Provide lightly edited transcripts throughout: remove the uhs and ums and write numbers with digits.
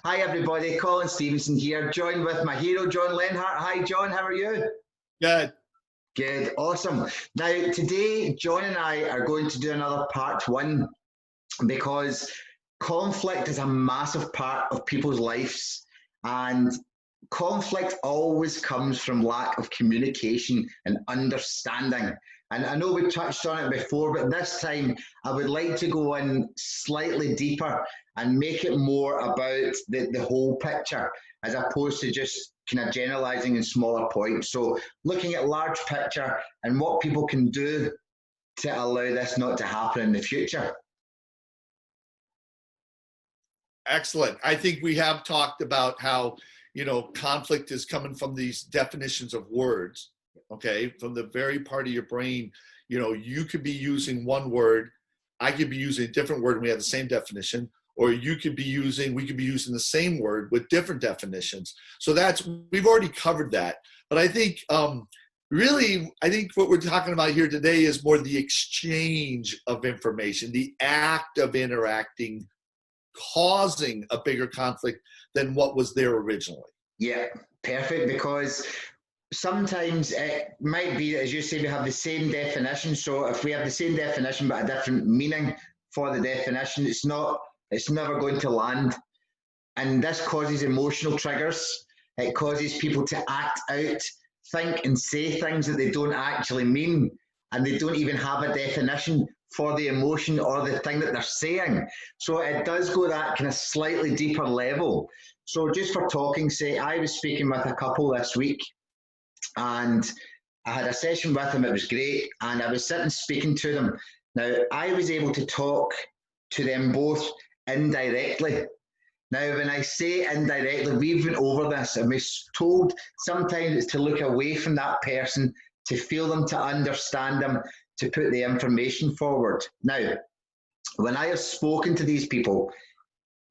Hi everybody, Colin Stevenson here, joined with my hero, John Lenhart. Hi John, how are you? Good. Good, awesome. Now today, John and I are going to do another part one because conflict is a massive part of people's lives, and conflict always comes from lack of communication and understanding. And I know we touched on it before, but this time I would like to go in slightly deeper and make it more about the whole picture as opposed to just kind of generalizing in smaller points. So looking at large picture and what people can do to allow this not to happen in the future. Excellent. I think we have talked about how, conflict is coming from these definitions of words, okay? From the very part of your brain, you could be using one word, I could be using a different word and we have the same definition, or we could be using the same word with different definitions. So we've already covered that. But I think, I think what we're talking about here today is more the exchange of information, the act of interacting, causing a bigger conflict than what was there originally. Yeah, perfect. Because sometimes it might be, as you say, we have the same definition. So if we have the same definition but a different meaning for the definition, it's never going to land. And this causes emotional triggers. It causes people to act out, think and say things that they don't actually mean, and they don't even have a definition for the emotion or the thing that they're saying. So it does go that kind of slightly deeper level. So just for talking sake, I was speaking with a couple this week, and I had a session with them. It was great, and I was sitting speaking to them. Now I was able to talk to them both indirectly. Now, when I say indirectly, we've been over this and we're told sometimes it's to look away from that person, to feel them, to understand them, to put the information forward. Now, when I have spoken to these people,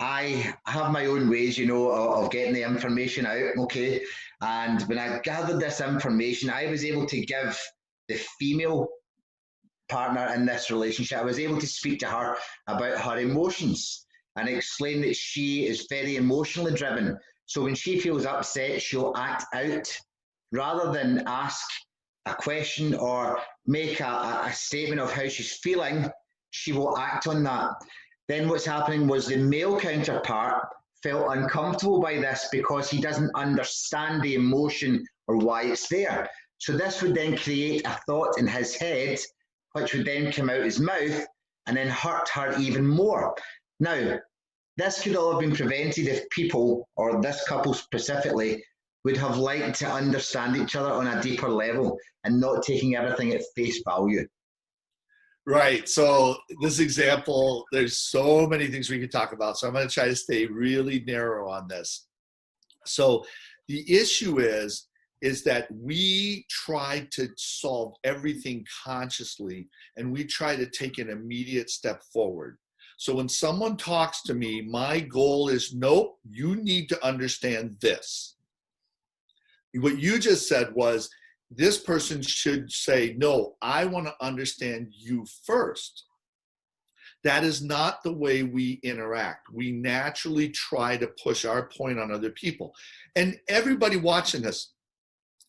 I have my own ways, of getting the information out, okay? And when I gathered this information, I was able to give the female partner in this relationship, I was able to speak to her about her emotions and explain that she is very emotionally driven. So when she feels upset, she'll act out rather than ask a question or make a statement of how she's feeling. She will act on that. Then what's happening was the male counterpart felt uncomfortable by this because he doesn't understand the emotion or why it's there. So this would then create a thought in his head, which would then come out his mouth and then hurt her even more. Now, this could all have been prevented if people, or this couple specifically, would have liked to understand each other on a deeper level and not taking everything at face value. Right. So this example, there's so many things we could talk about. So I'm going to try to stay really narrow on this. So the issue is that we try to solve everything consciously and we try to take an immediate step forward. So when someone talks to me, my goal is, nope, you need to understand this. What you just said was, this person should say, no, I want to understand you first. That is not the way we interact. We naturally try to push our point on other people. And everybody watching this,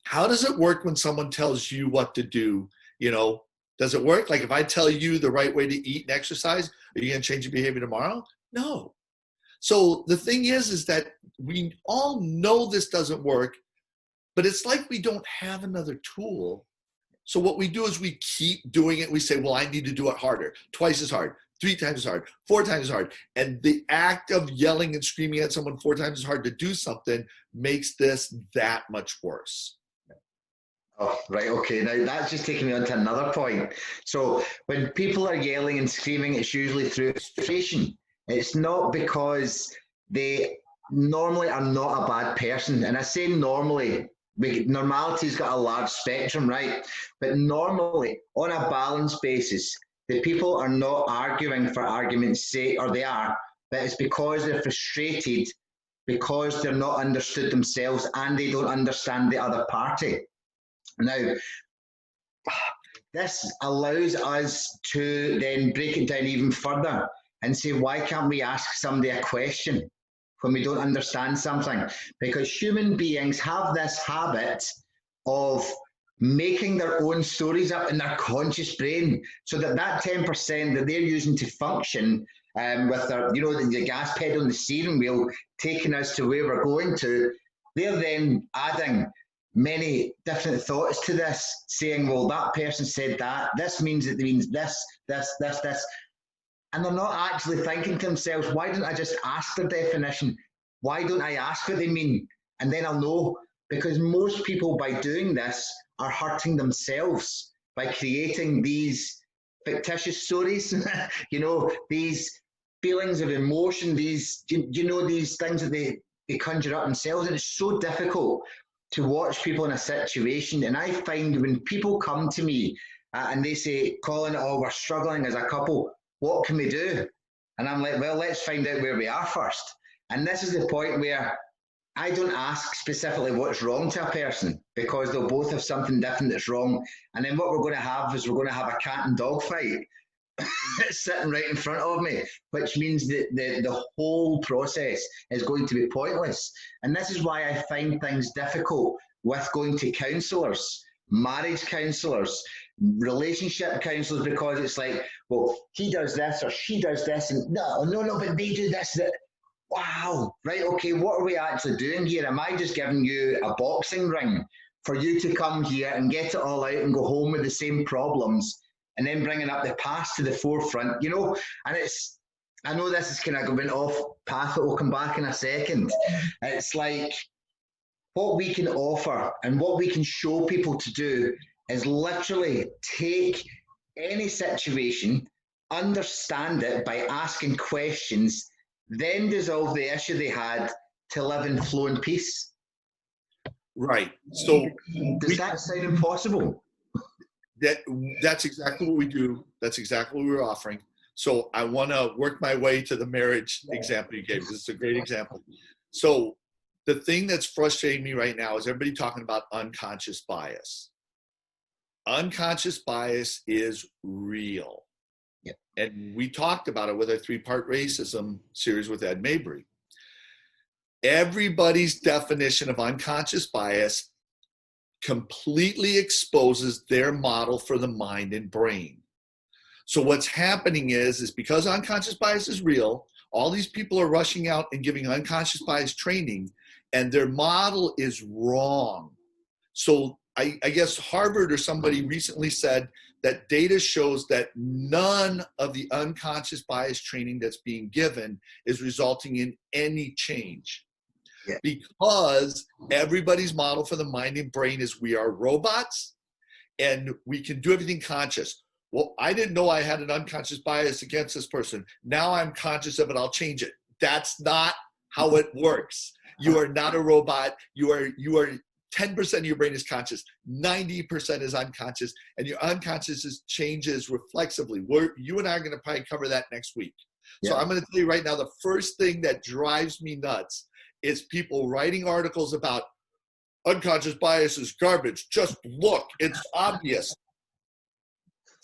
how does it work when someone tells you what to do? Does it work? Like if I tell you the right way to eat and exercise, are you going to change your behavior tomorrow? No. So the thing is that we all know this doesn't work, but it's like we don't have another tool. So what we do is we keep doing it. We say, well, I need to do it harder, twice as hard, 3 times as hard, 4 times as hard. And the act of yelling and screaming at someone 4 times as hard to do something makes this that much worse. Oh, right. Okay. Now that's just taking me on to another point. So when people are yelling and screaming, it's usually through frustration. It's not because they normally are not a bad person. And I say normally, normality's got a large spectrum, right? But normally, on a balanced basis, the people are not arguing for argument's sake, or they are, but it's because they're frustrated, because they're not understood themselves and they don't understand the other party. Now, this allows us to then break it down even further and say, why can't we ask somebody a question? when we don't understand something, because human beings have this habit of making their own stories up in their conscious brain, so that that 10% that they're using to function, with their, you know, the gas pedal and the steering wheel taking us to where we're going to, they're then adding many different thoughts to this, saying, well, that person said that, this means it means this. And they're not actually thinking to themselves, why don't I just ask their definition? Why don't I ask what they mean? And then I'll know. Because most people, by doing this, are hurting themselves by creating these fictitious stories, you know, these feelings of emotion, these, you know, these things that they conjure up themselves. And it's so difficult to watch people in a situation. And I find when people come to me and they say, Colin, oh, we're struggling as a couple, what can we do? And I'm like, well, let's find out where we are first. And this is the point where I don't ask specifically what's wrong to a person, because they'll both have something different that's wrong. And then what we're going to have is we're going to have a cat and dog fight sitting right in front of me, which means that the whole process is going to be pointless. And this is why I find things difficult with going to counsellors, marriage counsellors, relationship counsellors, because it's like, well, he does this or she does this, and no, but they do this, that. Wow, right, okay, what are we actually doing here? Am I just giving you a boxing ring for you to come here and get it all out and go home with the same problems, and then bringing up the past to the forefront, you know? And it's, I know this is kind of going off path, but we'll come back in a second. It's like, what we can offer and what we can show people to do is literally take any situation, understand it by asking questions, then dissolve the issue they had to live in flow and peace. Right. So does that sound impossible? That's exactly what we do. That's exactly what we're offering. So I want to work my way to the marriage example you gave. This is a great example. So the thing that's frustrating me right now is everybody talking about unconscious bias. Unconscious bias is real. Yep. And we talked about it with our 3-part racism series with Ed Mabry. Everybody's definition of unconscious bias completely exposes their model for the mind and brain. So what's happening is because unconscious bias is real, all these people are rushing out and giving unconscious bias training, and their model is wrong. So I guess Harvard or somebody recently said that data shows that none of the unconscious bias training that's being given is resulting in any change. Yeah. Because everybody's model for the mind and brain is we are robots and we can do everything conscious. Well, I didn't know I had an unconscious bias against this person. Now I'm conscious of it, I'll change it. That's not how it works. You are not a robot. You are 10% of your brain is conscious, 90% is unconscious, and your unconscious changes reflexively. You and I are going to probably cover that next week. Yeah. So I'm going to tell you right now, the first thing that drives me nuts is people writing articles about unconscious bias is garbage. Just look, it's obvious.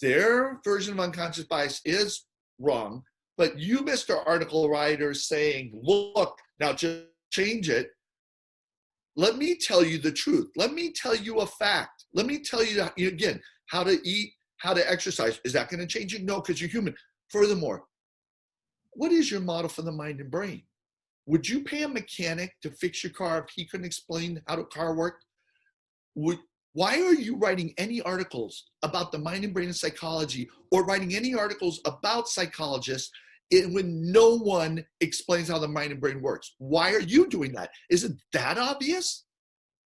Their version of unconscious bias is wrong, but you, Mr. Article Writer, saying, look, now just change it. Let me tell you the truth. Let me tell you a fact. Let me tell you, again, how to eat, how to exercise. Is that going to change you? No, because you're human. Furthermore, what is your model for the mind and brain? Would you pay a mechanic to fix your car if he couldn't explain how the car worked? Why are you writing any articles about the mind and brain and psychology, or writing any articles about psychologists when no one explains how the mind and brain works? Why are you doing that? Isn't that obvious?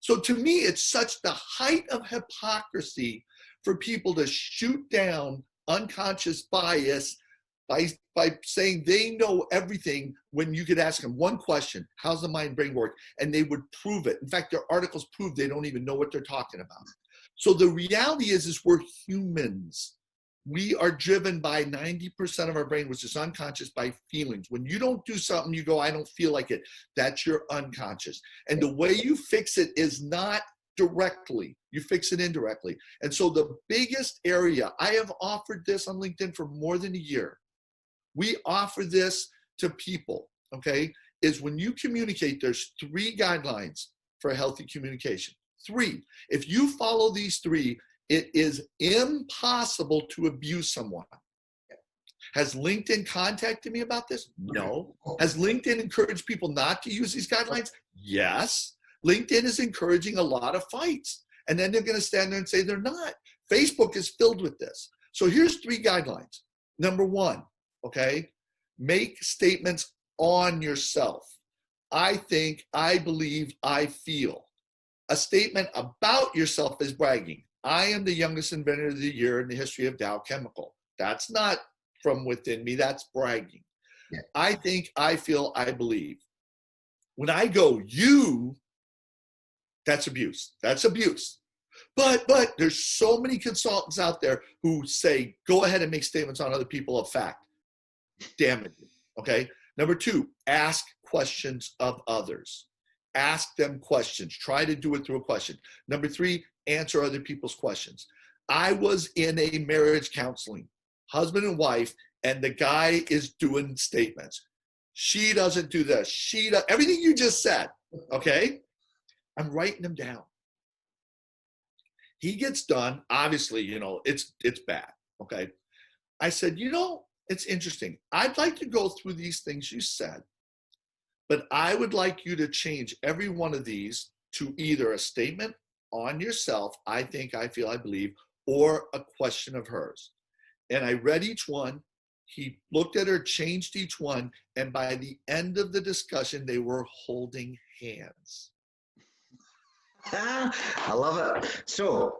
So to me, it's such the height of hypocrisy for people to shoot down unconscious bias by saying they know everything when you could ask them one question: how's the mind and brain work? And they would prove it. In fact, their articles prove they don't even know what they're talking about. So the reality is we're humans. We are driven by 90% of our brain, which is unconscious, by feelings. When you don't do something, you go, I don't feel like it. That's your unconscious. And the way you fix it is not directly. You fix it indirectly. And so the biggest area, I have offered this on LinkedIn for more than a year. We offer this to people, okay? is when you communicate, there's 3 guidelines for healthy communication. 3. If you follow these 3, it is impossible to abuse someone. Has LinkedIn contacted me about this? No. Has LinkedIn encouraged people not to use these guidelines? Yes. LinkedIn is encouraging a lot of fights. And then they're going to stand there and say they're not. Facebook is filled with this. So here's 3 guidelines. Number 1, okay, make statements on yourself. I think, I believe, I feel. A statement about yourself is bragging. I am the youngest inventor of the year in the history of Dow Chemical. That's not from within me, that's bragging. Yeah. I think, I feel, I believe. When I go, you, that's abuse. That's abuse. But there's so many consultants out there who say, go ahead and make statements on other people of fact. Damn it. Okay. Number 2, ask questions of others. Ask them questions. Try to do it through a question. Number 3, answer other people's questions. I was in a marriage counseling, husband and wife, and the guy is doing statements. She doesn't do this. She does everything you just said. Okay. I'm writing them down. He gets done. Obviously, it's bad. Okay. I said, it's interesting. I'd like to go through these things you said, but I would like you to change every one of these to either a statement on yourself, I think, I feel, I believe, or a question of hers. And I read each one. He looked at her, changed each one, and by the end of the discussion, they were holding hands. I love it. So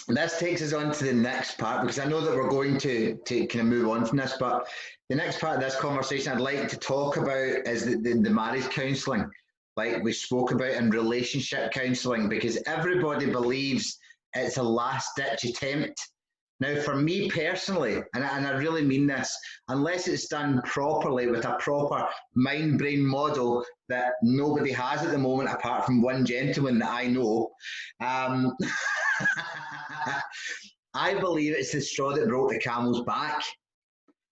this takes us on to the next part, because I know that we're going to kind of move on from this, but the next part of this conversation I'd like to talk about is the marriage counselling, like we spoke about, in relationship counselling, because everybody believes it's a last-ditch attempt. Now, for me personally, and I really mean this, unless it's done properly with a proper mind-brain model that nobody has at the moment apart from one gentleman that I know, I believe it's the straw that broke the camel's back.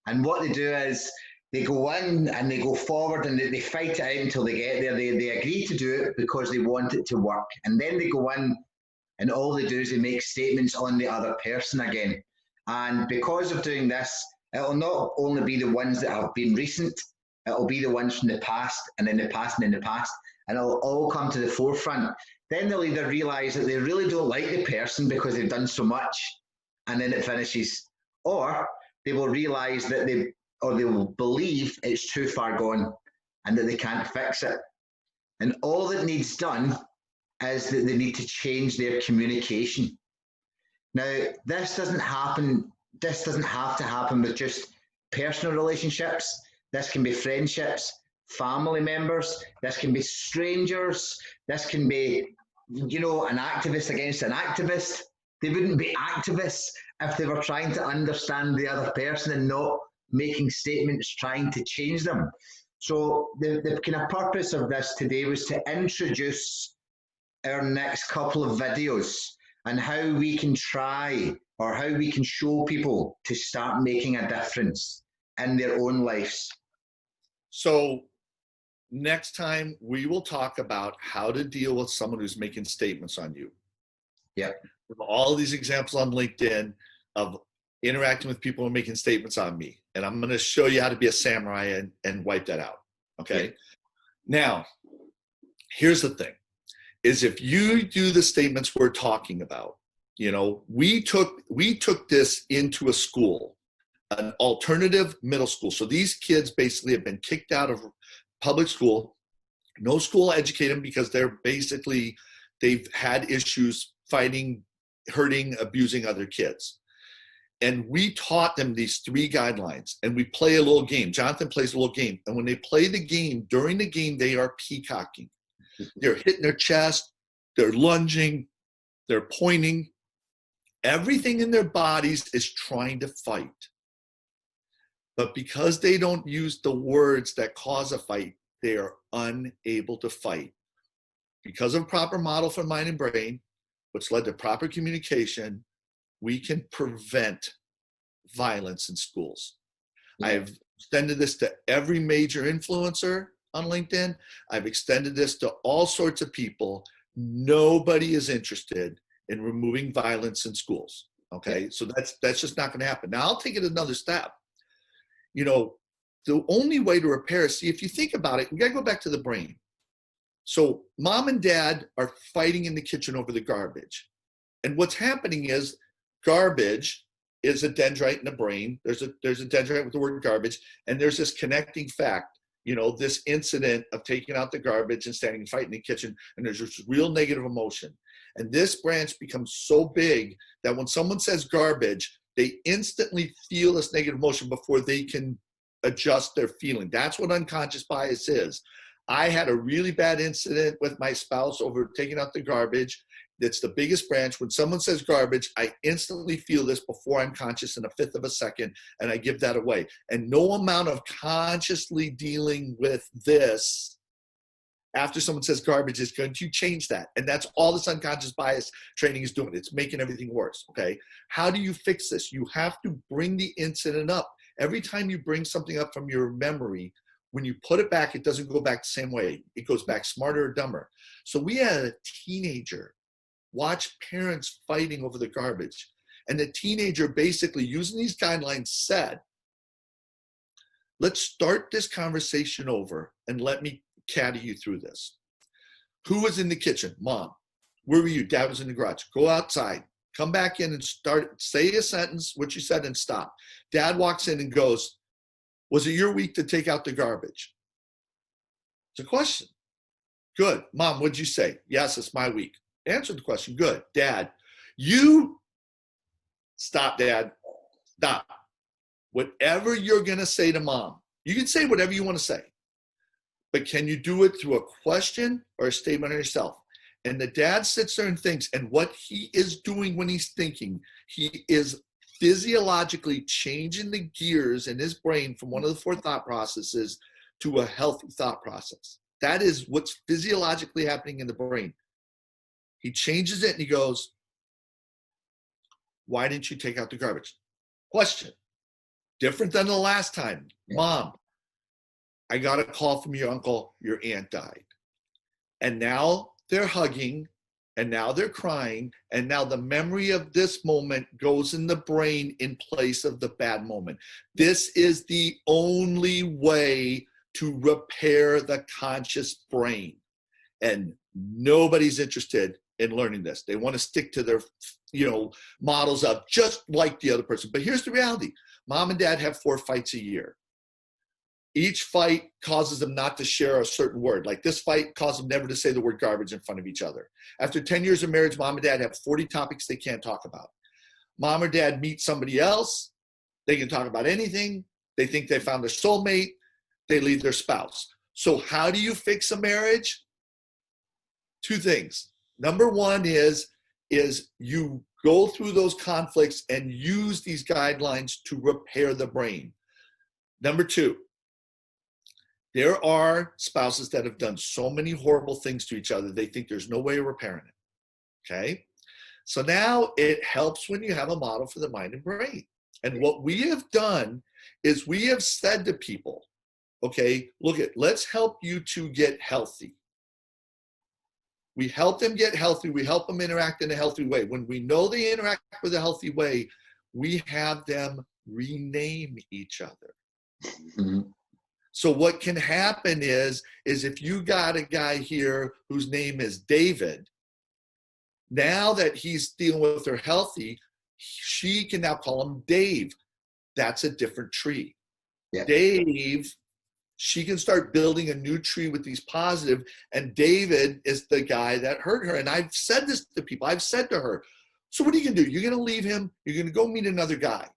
And what they do is they go in and they go forward and they fight it out until they get there. They agree to do it because they want it to work. And then they go in and all they do is they make statements on the other person again. And because of doing this, it'll not only be the ones that have been recent, it'll be the ones from the past and in the past and in the past, and it'll all come to the forefront. Then they'll either realize that they really don't like the person because they've done so much, and then it finishes, or they will realize that they will believe it's too far gone and that they can't fix it. And all that needs done is that they need to change their communication. Now, this doesn't have to happen with just personal relationships. This can be friendships, family members, this can be strangers, this can be, an activist against an activist. They wouldn't be activists if they were trying to understand the other person and not making statements trying to change them. So the kind of purpose of this today was to introduce our next couple of videos and how we can try, or how we can show people to start making a difference in their own lives. So next time we will talk about how to deal with someone who's making statements on you. Yeah. All these examples on LinkedIn of interacting with people who are making statements on me. And I'm going to show you how to be a samurai and wipe that out. Okay. Yeah. Now, here's the thing, is if you do the statements we're talking about, we took this into a school, an alternative middle school. So these kids basically have been kicked out of public school. No school educate them because they've had issues fighting, hurting, abusing other kids. And we taught them these 3 guidelines, and we play a little game. Jonathan plays a little game. And when they play the game, during the game, they are peacocking. They're hitting their chest, they're lunging, they're pointing. Everything in their bodies is trying to fight. But because they don't use the words that cause a fight, they are unable to fight. Because of proper model for mind and brain, which led to proper communication, we can prevent violence in schools. Yeah. I've extended this to every major influencer. on LinkedIn. I've extended this to all sorts of people. Nobody is interested in removing violence in schools. Okay, so that's just not going to happen. Now I'll take it another step. You know, the only way to repair, see, if you think about it, we got to go back to the brain. So mom and dad are fighting in the kitchen over the garbage. And what's happening is garbage is a dendrite in the brain. There's a dendrite with the word garbage, and there's this connecting fact, you know, this incident of taking out the garbage and standing and fighting in the kitchen, and there's this real negative emotion. And this branch becomes so big that when someone says garbage, they instantly feel this negative emotion before they can adjust their feeling. That's what unconscious bias is. I had a really bad incident with my spouse over taking out the garbage. It's the biggest branch. When someone says garbage, I instantly feel this before I'm conscious in a fifth of a second, and I give that away. And no amount of consciously dealing with this after someone says garbage is going to change that. And that's all this unconscious bias training is doing. It's making everything worse, okay? How do you fix this? You have to bring the incident up. Every time you bring something up from your memory, when you put it back, it doesn't go back the same way. It goes back smarter or dumber. So we had a teenager watch parents fighting over the garbage. And the teenager, basically using these guidelines, said, let's start this conversation over and let me caddy you through this. Who was in the kitchen? Mom. Where were you? Dad was in the garage. Go outside. Come back in and say a sentence, what you said, and stop. Dad walks in and goes, was it your week to take out the garbage? It's a question. Good. Mom, what'd you say? Yes, it's my week. Answer the question. Good. Dad, you stop, Dad. Stop. Whatever you're going to say to mom, you can say whatever you want to say, but can you do it through a question or a statement on yourself? And the dad sits there and thinks, and what he is doing when he's thinking, he is physiologically changing the gears in his brain from one of the four thought processes to a healthy thought process. That is what's physiologically happening in the brain. He changes it and he goes, why didn't you take out the garbage? Question. Different than the last time. Mom, I got a call from your uncle, your aunt died. And now they're hugging, and now they're crying, and now the memory of this moment goes in the brain in place of the bad moment. This is the only way to repair the conscious brain. And nobody's interested in learning this. They want to stick to their, models of just like the other person. But here's the reality. Mom and dad have 4 fights a year. Each fight causes them not to share a certain word. Like this fight caused them never to say the word garbage in front of each other. After 10 years of marriage, mom and dad have 40 topics they can't talk about. Mom or dad meet somebody else. They can talk about anything. They think they found their soulmate. They leave their spouse. So how do you fix a marriage? 2 things. Number 1 is you go through those conflicts and use these guidelines to repair the brain. Number 2, there are spouses that have done so many horrible things to each other, they think there's no way of repairing it, okay? So now it helps when you have a model for the mind and brain. And what we have done is we have said to people, okay, let's help you to get healthy. We help them get healthy. We help them interact in a healthy way. When we know they interact with a healthy way, we have them rename each other. Mm-hmm. So what can happen is if you got a guy here whose name is David, now that he's dealing with her healthy, she can now call him Dave. That's a different tree. Yeah. Dave, she can start building a new tree with these positive, and David is the guy that hurt her. And I've said this to people. I've said to her, so what are you going to do? You're going to leave him. You're going to go meet another guy.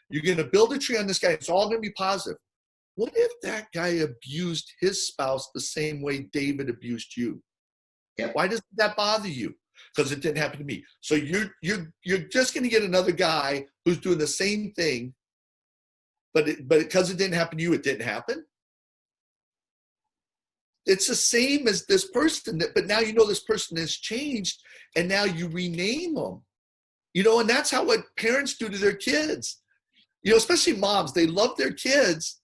You're going to build a tree on this guy. It's all going to be positive. What if that guy abused his spouse the same way David abused you? Yeah. Why doesn't that bother you? Because it didn't happen to me. So you're just going to get another guy who's doing the same thing, but because it didn't happen to you, it didn't happen. It's the same as this person, but now you know this person has changed, and now you rename them. And that's how what parents do to their kids. Especially moms, they love their kids.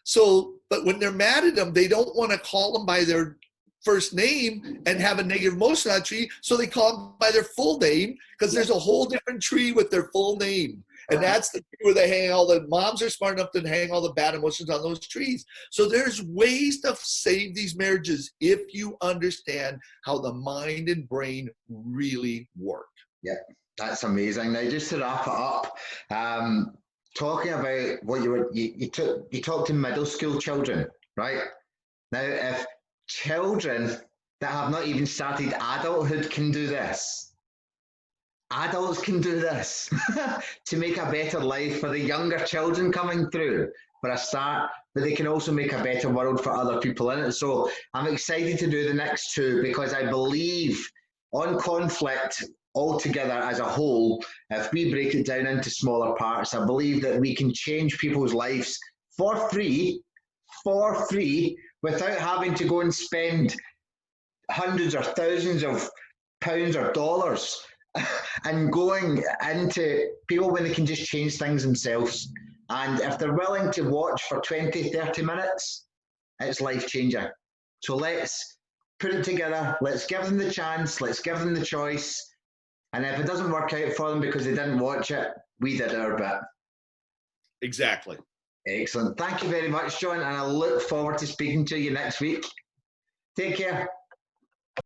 So, but when they're mad at them, they don't want to call them by their first name and have a negative emotion on that tree. So they call them by their full name, because there's a whole different tree with their full name. And that's the tree where they hang all the moms are smart enough to hang all the bad emotions on those trees. So there's ways to save these marriages if you understand how the mind and brain really work. Yeah, that's amazing. Now, just to wrap it up, talking about what you talked to middle school children, right? Now, if children that have not even started adulthood can do this, adults can do this to make a better life for the younger children coming through for a start, but they can also make a better world for other people in it. So I'm excited to do the next two, because I believe on conflict altogether as a whole, if we break it down into smaller parts, I believe that we can change people's lives for free, without having to go and spend hundreds or thousands of pounds or dollars and going into people when they can just change things themselves. And if they're willing to watch for 20, 30 minutes, it's life-changing. So let's put it together. Let's give them the chance. Let's give them the choice. And if it doesn't work out for them because they didn't watch it, we did our bit. Exactly. Excellent. Thank you very much, John. And I look forward to speaking to you next week. Take care.